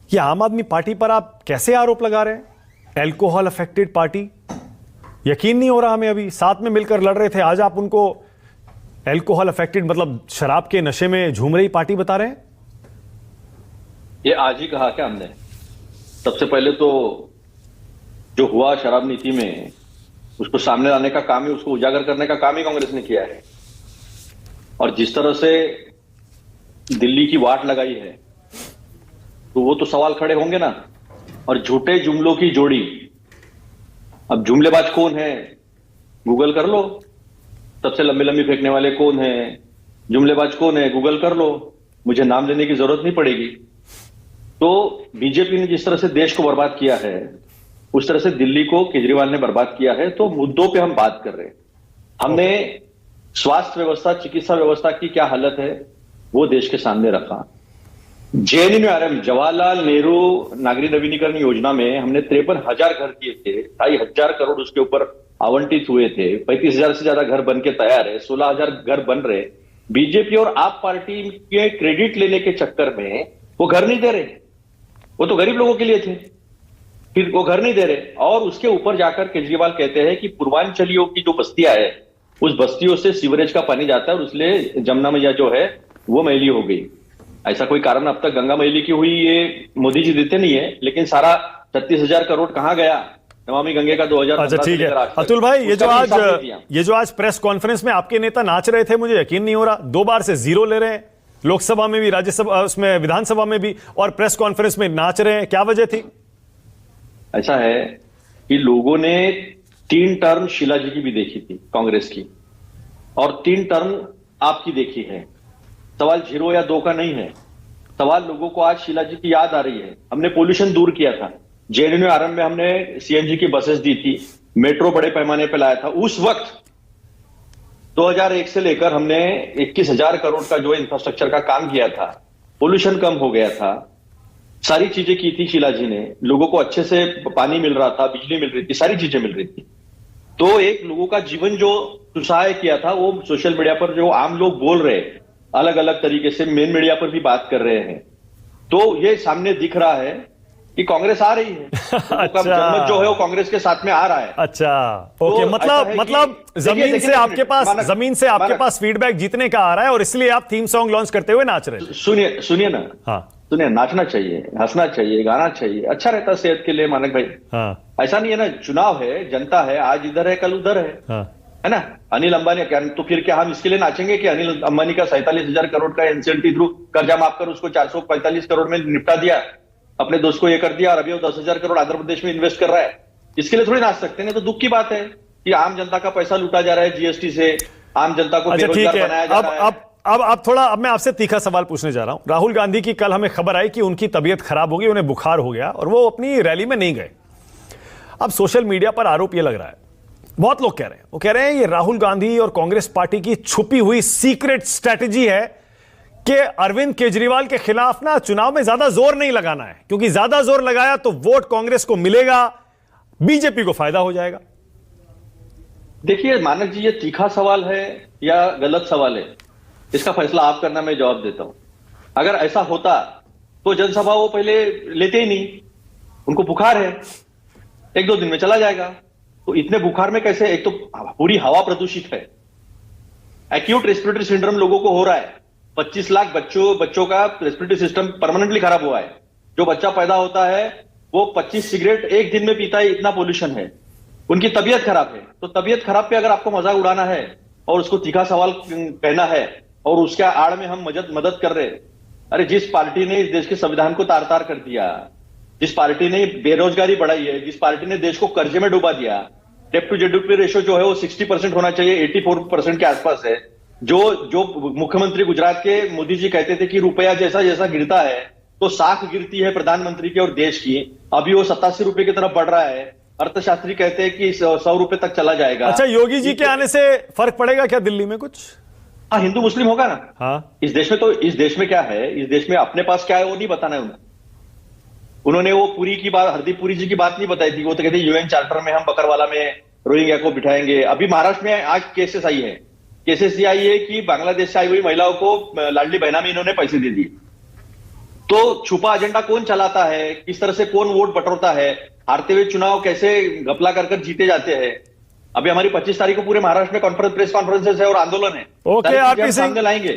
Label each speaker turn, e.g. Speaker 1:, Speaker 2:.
Speaker 1: ये आम आदमी पार्टी पर आप कैसे आरोप लगा रहे हैं? एल्कोहल अफेक्टेड पार्टी, यकीन नहीं हो रहा हमें। अभी साथ में मिलकर लड़ रहे थे, आज आप उनको एल्कोहल अफेक्टेड मतलब शराब के नशे में झूम रही पार्टी बता रहे हैं।
Speaker 2: ये आज ही कहा क्या हमने? सबसे पहले तो जो हुआ शराब नीति में, उसको सामने लाने का काम ही, उसको उजागर करने का काम ही कांग्रेस ने किया है। और जिस तरह से दिल्ली की वाट लगाई है, तो वो तो सवाल खड़े होंगे ना। और झूठे जुमलों की जोड़ी, अब जुमलेबाज कौन है गूगल कर लो, सबसे लंबी लंबी फेंकने वाले कौन है, जुमलेबाज कौन है गूगल कर लो, मुझे नाम लेने की जरूरत नहीं पड़ेगी। तो बीजेपी ने जिस तरह से देश को बर्बाद किया है, उस तरह से दिल्ली को केजरीवाल ने बर्बाद किया है। तो मुद्दों पे हम बात कर रहे हैं। हमने स्वास्थ्य व्यवस्था, चिकित्सा व्यवस्था की क्या हालत है वो देश के सामने रखा। जेएनयू जवाहरलाल नेहरू नागरिक नवीनीकरण योजना में हमने 53,000 घर दिए थे, 2,500 करोड़ उसके ऊपर आवंटित हुए थे, 35,000 से ज्यादा घर बन के तैयार है, 16,000 घर बन रहे। बीजेपी और आप पार्टी के क्रेडिट लेने के चक्कर में वो घर नहीं दे रहे, वो तो गरीब लोगों के लिए थे, फिर वो घर नहीं दे रहे। और उसके ऊपर जाकर केजरीवाल कहते हैं कि पूर्वांचलियों की जो बस्तियां है, उस बस्तियों से सीवरेज का पानी जाता है और इसलिए जमुना मैया जो है वो मैली हो गई। ऐसा कोई कारण अब तक गंगा मैली की हुई ये मोदी जी देते नहीं है, लेकिन सारा 36,000 करोड़ कहां गया नमामि गंगे का 2000।
Speaker 1: अच्छा ठीक है अतुल भाई, ये जो आज प्रेस कॉन्फ्रेंस में आपके नेता नाच रहे थे, मुझे यकीन नहीं हो रहा। 2 बार से 0 ले रहे हैं, लोकसभा में भी, राज्यसभा, उसमें विधानसभा में भी, और प्रेस कॉन्फ्रेंस में नाच रहे हैं, क्या वजह थी?
Speaker 2: ऐसा है कि लोगों ने 3 टर्म शीला जी की भी देखी थी कांग्रेस की, और 3 टर्म आपकी देखी है। सवाल 0 या 2 का नहीं है, सवाल लोगों को आज शीला जी की याद आ रही है। हमने पोल्यूशन दूर किया था, जेएनयू आरएम में हमने सीएनजी की बसेस दी थी, मेट्रो बड़े पैमाने पर लाया था। उस वक्त 2001 से लेकर हमने 21,000 करोड़ का जो इंफ्रास्ट्रक्चर का काम किया था, पोल्यूशन कम हो गया था, सारी चीजें की थी शीला जी ने। लोगों को अच्छे से पानी मिल रहा था, बिजली मिल रही थी, सारी चीजें मिल रही थी। तो एक लोगों का जीवन जो सुसहाय किया था, वो सोशल मीडिया पर जो आम लोग बोल रहे, अलग अलग तरीके से मेन मीडिया पर भी बात कर रहे हैं, तो ये सामने दिख रहा है कि कांग्रेस आ रही है।
Speaker 1: अच्छा।
Speaker 2: जनमत जो है वो कांग्रेस के साथ में आ रहा है।
Speaker 1: अच्छा ओके, मतलब जमीन से आपके पास फीडबैक जीतने का आ रहा है, और इसलिए आप थीम सॉन्ग लॉन्च करते हुए नाच रहे हैं।
Speaker 2: सुनिए ना, हाँ सुनिए, नाचना चाहिए, हंसना चाहिए, गाना चाहिए, अच्छा रहता है सेहत के लिए मानक भाई। हाँ। ऐसा नहीं है ना, चुनाव है, जनता है, आज इधर है कल उधर है। हाँ। है ना। अनिल अंबानी क्या, तो फिर क्या हम इसके लिए नाचेंगे कि अनिल अंबानी का 47,000 करोड़ का एनसीएलटी थ्रू कर्जा माफ कर उसको 445 करोड़ में निपटा दिया, अपने दोस्त को ये कर दिया, और अभी वो 10,000 करोड़ आंध्र प्रदेश में इन्वेस्ट कर रहा है। इसके लिए थोड़ी नाच सकते हैं। तो दुख की बात है कि आम जनता का पैसा लूटा जा रहा है, जीएसटी से आम जनता को बेरोजगार बनाया जा रहा है।
Speaker 1: अब मैं आपसे तीखा सवाल पूछने जा रहा हूं। राहुल गांधी की कल हमें खबर आई कि उनकी तबीयत खराब हो गई, उन्हें बुखार हो गया और वो अपनी रैली में नहीं गए। अब सोशल मीडिया पर आरोप यह लग रहा है, बहुत लोग कह रहे हैं, वो कह रहे हैं ये राहुल गांधी और कांग्रेस पार्टी की छुपी हुई सीक्रेट स्ट्रैटेजी है कि अरविंद केजरीवाल के खिलाफ ना चुनाव में ज्यादा जोर नहीं लगाना है, क्योंकि ज्यादा जोर लगाया तो वोट कांग्रेस को मिलेगा, बीजेपी को फायदा हो जाएगा।
Speaker 2: देखिए मानक जी, ये तीखा सवाल है या गलत सवाल है, इसका फैसला आप करना, मैं जवाब देता हूं। अगर ऐसा होता तो जनसभा वो पहले लेते ही नहीं, उनको बुखार है, 1-2 दिन में चला जाएगा। तो इतने बुखार में कैसे, एक तो पूरी हवा प्रदूषित है, एक्यूट रेस्पिरेटरी सिंड्रोम लोगों को हो रहा है, 25 लाख बच्चों का रेस्पिरेटरी सिस्टम परमानेंटली खराब हुआ है। जो बच्चा पैदा होता है वो 25 सिगरेट एक दिन में पीता है, इतना पोल्यूशन है, उनकी तबीयत खराब है। तो तबीयत खराब पे अगर आपको मजाक उड़ाना है और उसको तीखा सवाल कहना है और उसके आड़ में हम मदद कर रहे, अरे जिस पार्टी ने इस देश के संविधान को तार तार कर दिया, जिस पार्टी ने बेरोजगारी बढ़ाई है, जिस पार्टी ने देश को कर्जे में डुबा दिया, डेट टू जीडीपी रेशियो जो है वो 60% होना चाहिए, 84% के आसपास है। जो मुख्यमंत्री गुजरात के मोदी जी कहते थे कि रुपया जैसा जैसा गिरता है तो साख गिरती है प्रधानमंत्री की और देश की, अभी वो 87 रुपए की तरफ बढ़ रहा है। अर्थशास्त्री कहते हैं कि 100 रुपए तक चला जाएगा।
Speaker 1: अच्छा, योगी जी के आने से फर्क पड़ेगा क्या दिल्ली में कुछ?
Speaker 2: हाँ, हिंदू मुस्लिम होगा ना।
Speaker 1: हाँ,
Speaker 2: इस देश में क्या है, इस देश में अपने पास क्या है वो नहीं बताना है उन्हें। उन्होंने वो पुरी की बात, हरदीप पुरी जी की बात नहीं बताई थी। वो तो कहते यूएन चार्टर में हम बकरवाला में रोहिंग्या को बिठाएंगे। अभी महाराष्ट्र में आज केसेस आई है कि बांग्लादेश से आई हुई महिलाओं को लाडली बहना में इन्होंने पैसे दे दिए। तो छुपा एजेंडा कौन चलाता है, किस तरह से कौन वोट बटोरता है, हारते हुए चुनाव कैसे घपला कर जीते जाते हैं। अभी हमारी 25 तारीख को पूरे महाराष्ट्र में प्रेस कॉन्फ्रेंसेस है और आंदोलन है।
Speaker 1: ओके
Speaker 2: सारी चीजें
Speaker 1: आरपी
Speaker 2: हम
Speaker 1: सिंह,
Speaker 2: सामने लाएंगे।